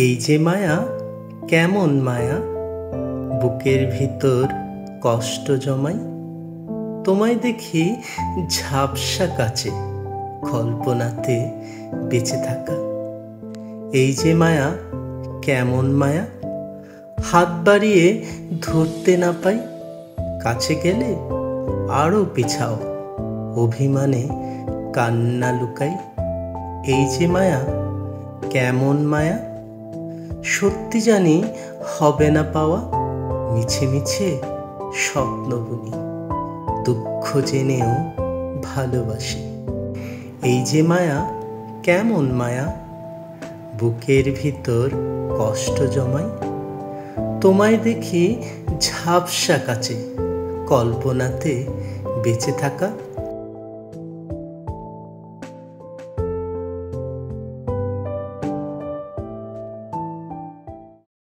এই যে মায়া, কেমন মায়া, বুকের ভিতর কষ্ট জমাই। তোমায় দেখি ঝাপসা কাছে, কল্পনাতে বেঁচে থাকা। এই যে মায়া, কেমন মায়া, হাত বাড়িয়ে ধরতে না পাই, কাছে গেলে আরো পিছাও, অভিমানে কান্না লুকাই। এই যে মায়া, কেমন মায়া, সত্যি জানি হবে না পাওয়া, মিছে মিছে স্বপ্ন বুনি, দুঃখ জেনেও ভালোবাসি। এই যে মায়া, কেমন মায়া, বুকের ভিতর কষ্ট জমাই। তোমায় দেখি ঝাপসা কাছে, কল্পনাতে বেঁচে থাকা।